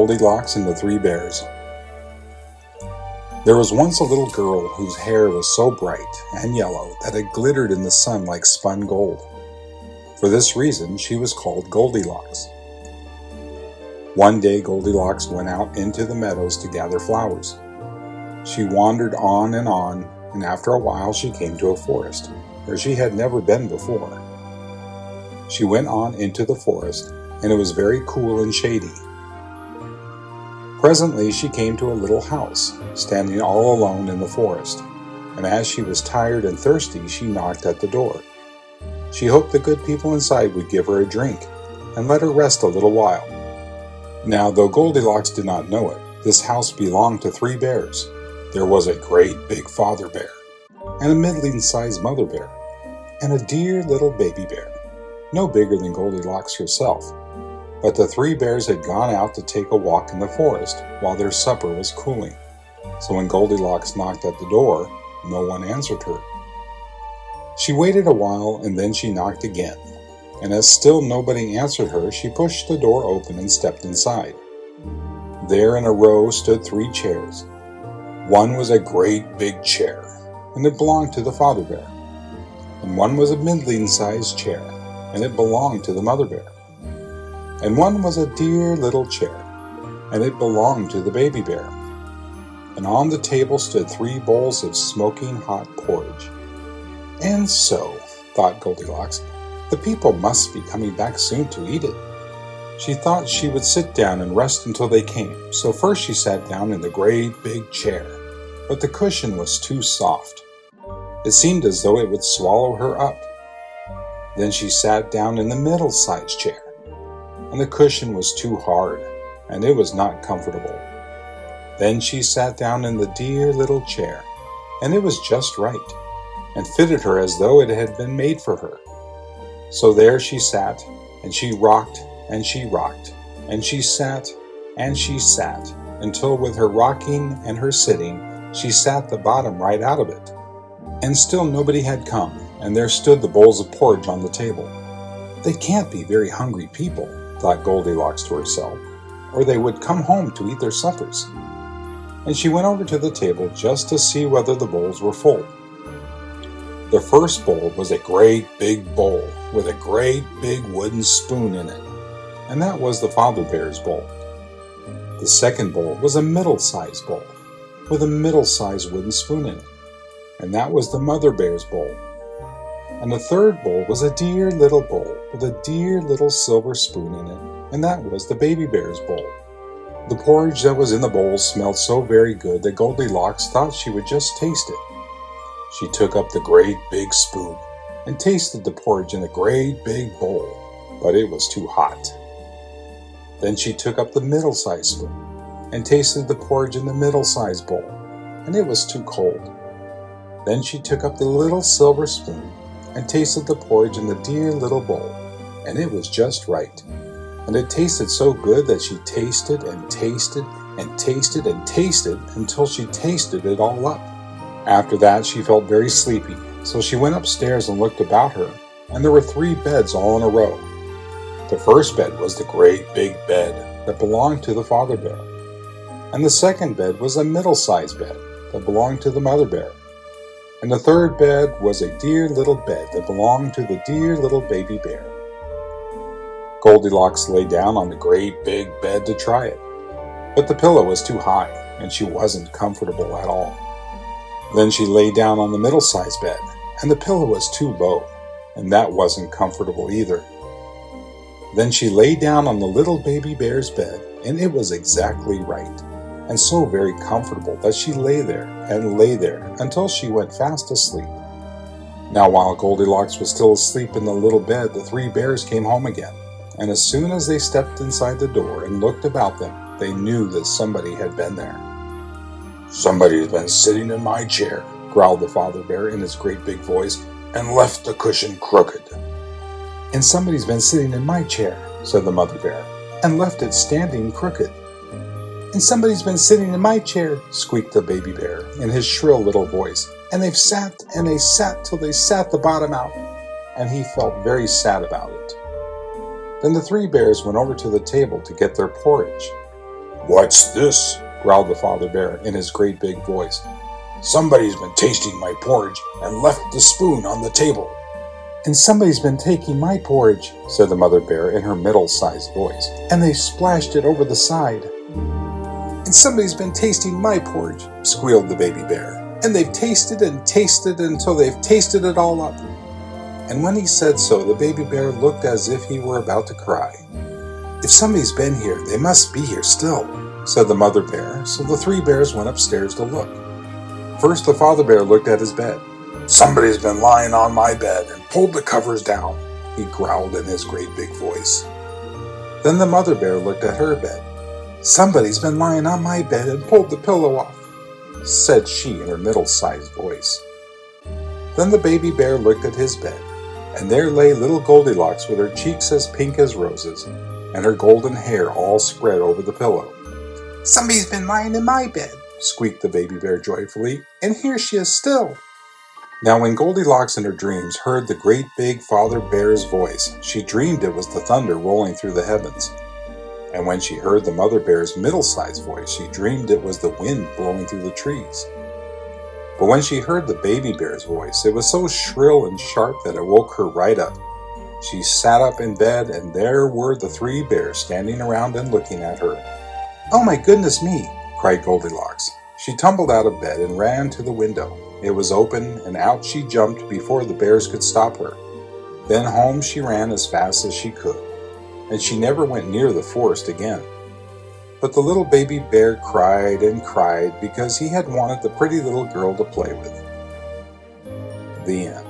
Goldilocks and the Three Bears. There was once a little girl whose hair was so bright and yellow that it glittered in the sun like spun gold. For this reason, she was called Goldilocks. One day, Goldilocks went out into the meadows to gather flowers. She wandered on, and after a while she came to a forest, where she had never been before. She went on into the forest, and it was very cool and shady. Presently she came to a little house, standing all alone in the forest, and as she was tired and thirsty, she knocked at the door. She hoped the good people inside would give her a drink, and let her rest a little while. Now, though Goldilocks did not know it, this house belonged to three bears. There was a great big father bear, and a middling-sized mother bear, and a dear little baby bear, no bigger than Goldilocks herself. But the three bears had gone out to take a walk in the forest while their supper was cooling. So when Goldilocks knocked at the door, no one answered her. She waited a while and then she knocked again. And as still nobody answered her, she pushed the door open and stepped inside. There in a row stood three chairs. One was a great big chair, and it belonged to the father bear. And one was a middling-sized chair, and it belonged to the mother bear. And one was a dear little chair, and it belonged to the baby bear. And on the table stood three bowls of smoking hot porridge. And so, thought Goldilocks, the people must be coming back soon to eat it. She thought she would sit down and rest until they came, so first she sat down in the great big chair, but the cushion was too soft. It seemed as though it would swallow her up. Then she sat down in the middle-sized chair, and the cushion was too hard, and it was not comfortable. Then she sat down in the dear little chair, and it was just right, and fitted her as though it had been made for her. So there she sat, and she rocked, and she rocked, and she sat, until with her rocking and her sitting, she sat the bottom right out of it. And still nobody had come, and there stood the bowls of porridge on the table. They can't be very hungry people, thought Goldilocks to herself, or they would come home to eat their suppers. And she went over to the table just to see whether the bowls were full. The first bowl was a great big bowl with a great big wooden spoon in it, and that was the father bear's bowl. The second bowl was a middle-sized bowl with a middle-sized wooden spoon in it, and that was the mother bear's bowl. And the third bowl was a dear little bowl with a dear little silver spoon in it, and that was the baby bear's bowl. The porridge that was in the bowl smelled so very good that Goldilocks thought she would just taste it. She took up the great big spoon and tasted the porridge in the great big bowl, but it was too hot. Then she took up the middle-sized spoon and tasted the porridge in the middle-sized bowl, and it was too cold. Then she took up the little silver spoon and tasted the porridge in the dear little bowl, and it was just right. And it tasted so good that she tasted and tasted and tasted and tasted until she tasted it all up. After that, she felt very sleepy, so she went upstairs and looked about her, and there were three beds all in a row. The first bed was the great big bed that belonged to the father bear, and the second bed was a middle-sized bed that belonged to the mother bear. And the third bed was a dear little bed that belonged to the dear little baby bear. Goldilocks lay down on the great big bed to try it, but the pillow was too high, and she wasn't comfortable at all. Then she lay down on the middle-sized bed, and the pillow was too low, and that wasn't comfortable either. Then she lay down on the little baby bear's bed, and it was exactly right, and so very comfortable that she lay there until she went fast asleep. Now, while Goldilocks was still asleep in the little bed, the three bears came home again, and as soon as they stepped inside the door and looked about them, they knew that somebody had been there. "Somebody's been sitting in my chair," growled the father bear in his great big voice, "and left the cushion crooked." "And somebody's been sitting in my chair," said the mother bear, "and left it standing crooked." "And somebody's been sitting in my chair," squeaked the baby bear in his shrill little voice, "and they sat till they sat the bottom out." And he felt very sad about it. Then the three bears went over to the table to get their porridge. "What's this?" growled the father bear in his great big voice. "Somebody's been tasting my porridge and left the spoon on the table." "And somebody's been taking my porridge," said the mother bear in her middle-sized voice, "and they splashed it over the side." "And somebody's been tasting my porridge," squealed the baby bear, "and they've tasted and tasted until they've tasted it all up." And when he said so, the baby bear looked as if he were about to cry. "If somebody's been here, they must be here still," said the mother bear, so the three bears went upstairs to look. First, the father bear looked at his bed. "Somebody's been lying on my bed and pulled the covers down," he growled in his great big voice. Then the mother bear looked at her bed. "Somebody's been lying on my bed and pulled the pillow off," said she in her middle-sized voice. Then the baby bear looked at his bed, and there lay little Goldilocks with her cheeks as pink as roses, and her golden hair all spread over the pillow. "Somebody's been lying in my bed," squeaked the baby bear joyfully, "and here she is still." Now when Goldilocks in her dreams heard the great big father bear's voice, she dreamed it was the thunder rolling through the heavens. And when she heard the mother bear's middle-sized voice, she dreamed it was the wind blowing through the trees. But when she heard the baby bear's voice, it was so shrill and sharp that it woke her right up. She sat up in bed, and there were the three bears standing around and looking at her. "Oh my goodness me!" cried Goldilocks. She tumbled out of bed and ran to the window. It was open, and out she jumped before the bears could stop her. Then home she ran as fast as she could, and she never went near the forest again. But the little baby bear cried and cried because he had wanted the pretty little girl to play with. The end.